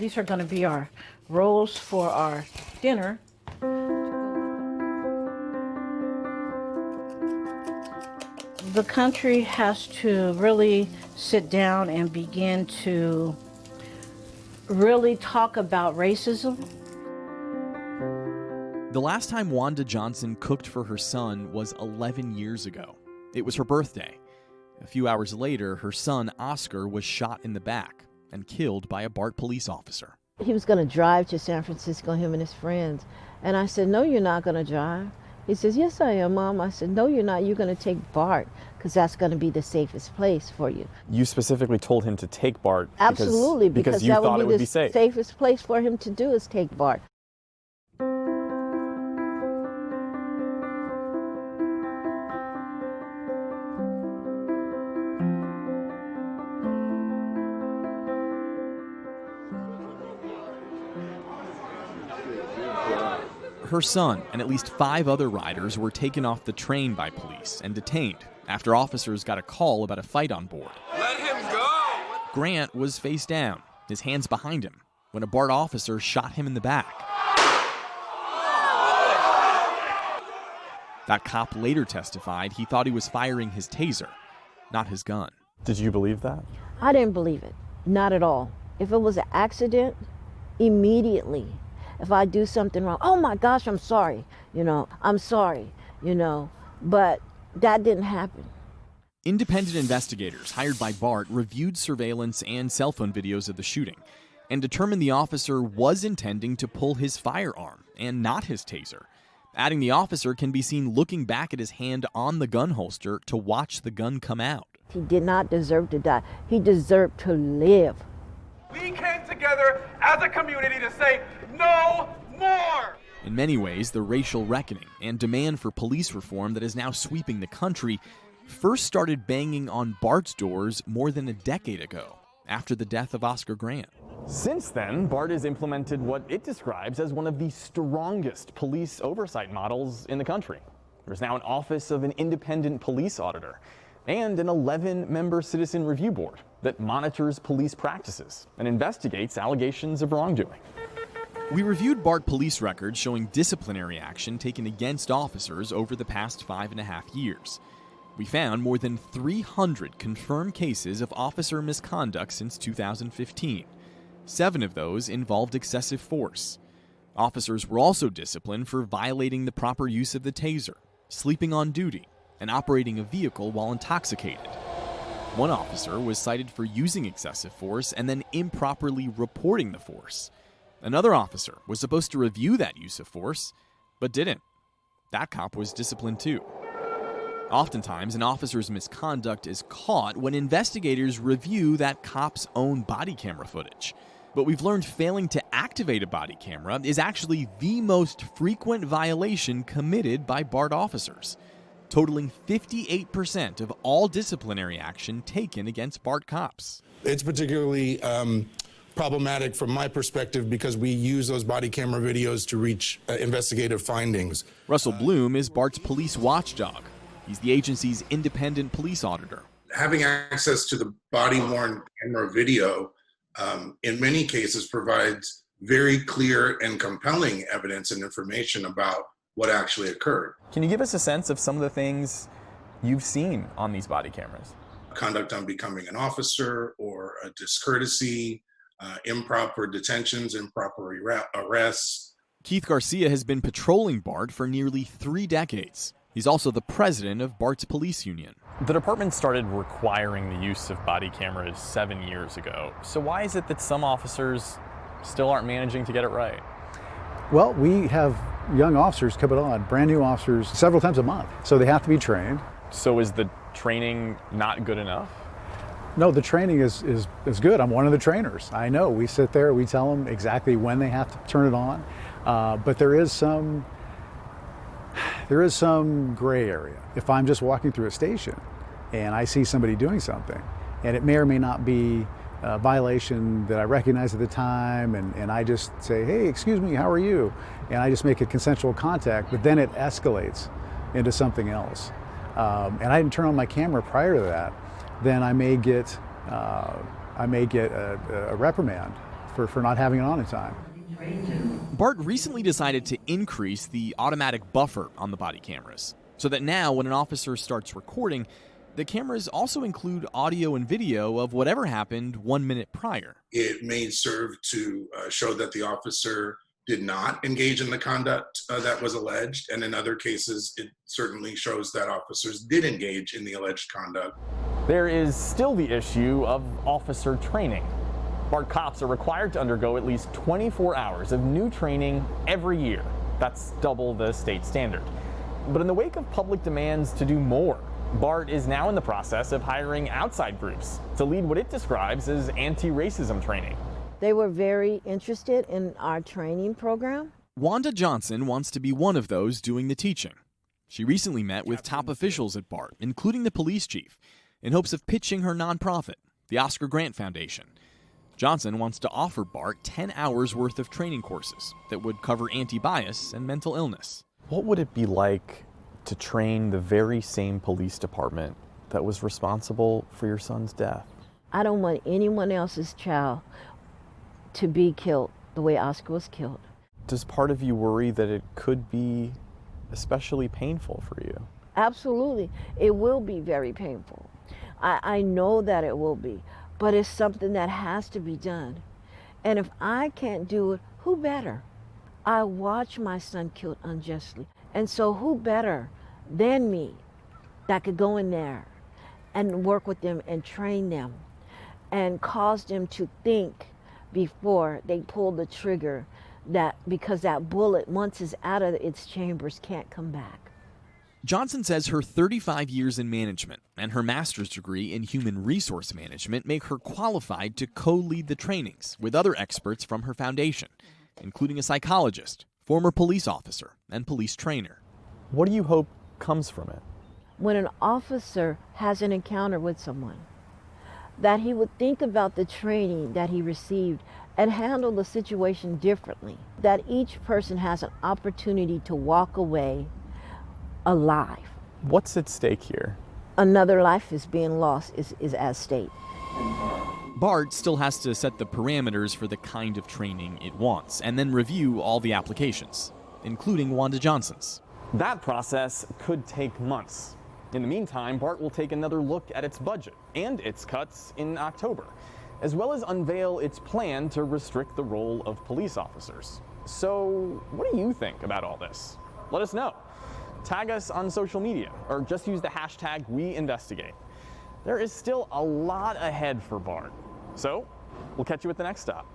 These are going to be our rolls for our dinner. The country has to really sit down and begin to really talk about racism. The last time Wanda Johnson cooked for her son was 11 years ago. It was her birthday. A few hours later, her son, Oscar, was shot in the back and killed by a BART police officer. He was going to drive to San Francisco, him and his friends. And I said, no, you're not going to drive. He says, yes, I am, Mom. I said, no, you're not. You're going to take BART because that's going to be the safest place for you. You specifically told him to take BART Absolutely, because you thought it would be safe. The safest place for him to do is take BART. Her son and at least 5 other riders were taken off the train by police and detained after officers got a call about a fight on board. Let him go! Grant was face down, his hands behind him, when a BART officer shot him in the back. That cop later testified he thought he was firing his taser, not his gun. Did you believe that? I didn't believe it. Not at all. If it was an accident, immediately. If I do something wrong, oh my gosh, I'm sorry, I'm sorry, but that didn't happen. Independent investigators hired by BART reviewed surveillance and cell phone videos of the shooting and determined the officer was intending to pull his firearm and not his taser. Adding the officer can be seen looking back at his hand on the gun holster to watch the gun come out. He did not deserve to die. He deserved to live. We came together as a community to say no more! In many ways, the racial reckoning and demand for police reform that is now sweeping the country first started banging on BART's doors more than a decade ago, after the death of Oscar Grant. Since then, BART has implemented what it describes as one of the strongest police oversight models in the country. There's now an Office of an Independent Police Auditor and an 11-member citizen review board that monitors police practices and investigates allegations of wrongdoing. We reviewed BART police records showing disciplinary action taken against officers over the past 5.5 years. We found more than 300 confirmed cases of officer misconduct since 2015. 7 of those involved excessive force. Officers were also disciplined for violating the proper use of the taser, sleeping on duty, and operating a vehicle while intoxicated. One officer was cited for using excessive force and then improperly reporting the force. Another officer was supposed to review that use of force, but didn't. That cop was disciplined too. Oftentimes, an officer's misconduct is caught when investigators review that cop's own body camera footage. But we've learned failing to activate a body camera is actually the most frequent violation committed by BART officers, totaling 58% of all disciplinary action taken against BART cops. It's particularly problematic from my perspective because we use those body camera videos to reach investigative findings. Russell Bloom is BART's police watchdog. He's the agency's independent police auditor. Having access to the body-worn camera video in many cases provides very clear and compelling evidence and information about what actually occurred. Can you give us a sense of some of the things you've seen on these body cameras? Conduct unbecoming an officer or a discourtesy, improper detentions, improper arrests. Keith Garcia has been patrolling BART for nearly 3 decades. He's also the president of BART's police union. The department started requiring the use of body cameras 7 years ago. So why is it that some officers still aren't managing to get it right? Well, we have young officers coming on, brand new officers, several times a month. So they have to be trained. So is the training not good enough? No, the training is good. I'm one of the trainers. I know. We sit there, we tell them exactly when they have to turn it on. But there is some gray area. If I'm just walking through a station and I see somebody doing something, and it may or may not be a violation that I recognize at the time, and I just say, hey, excuse me, how are you? And I just make a consensual contact, but then it escalates into something else. And I didn't turn on my camera prior to that, then I may get a reprimand for not having it on in time. BART recently decided to increase the automatic buffer on the body cameras, so that now when an officer starts recording, the cameras also include audio and video of whatever happened 1 minute prior. It may serve to show that the officer did not engage in the conduct that was alleged, and in other cases, it certainly shows that officers did engage in the alleged conduct. There is still the issue of officer training. BART cops are required to undergo at least 24 hours of new training every year. That's double the state standard. But in the wake of public demands to do more, BART is now in the process of hiring outside groups to lead what it describes as anti-racism training. They were very interested in our training program. Wanda Johnson wants to be one of those doing the teaching. She recently met with top officials at BART, including the police chief, in hopes of pitching her nonprofit, the Oscar Grant Foundation. Johnson wants to offer BART 10 hours worth of training courses that would cover anti-bias and mental illness. What would it be like to train the very same police department that was responsible for your son's death? I don't want anyone else's child to be killed the way Oscar was killed. Does part of you worry that it could be especially painful for you? Absolutely. It will be very painful. I know that it will be, but it's something that has to be done. And if I can't do it, who better? I watched my son killed unjustly. And so who better than me that could go in there and work with them and train them and cause them to think before they pull the trigger, that because that bullet, once it's out of its chambers, can't come back. Johnson says her 35 years in management and her master's degree in human resource management make her qualified to co-lead the trainings with other experts from her foundation, including a psychologist, former police officer, and police trainer. What do you hope comes from it? When an officer has an encounter with someone, that he would think about the training that he received and handle the situation differently. That each person has an opportunity to walk away alive. What's at stake here? Another life is being lost, is at stake. BART still has to set the parameters for the kind of training it wants and then review all the applications, including Wanda Johnson's. That process could take months. In the meantime, BART will take another look at its budget and its cuts in October, as well as unveil its plan to restrict the role of police officers. So, what do you think about all this? Let us know. Tag us on social media, or just use the hashtag #WeInvestigate. There is still a lot ahead for BART. So, we'll catch you at the next stop.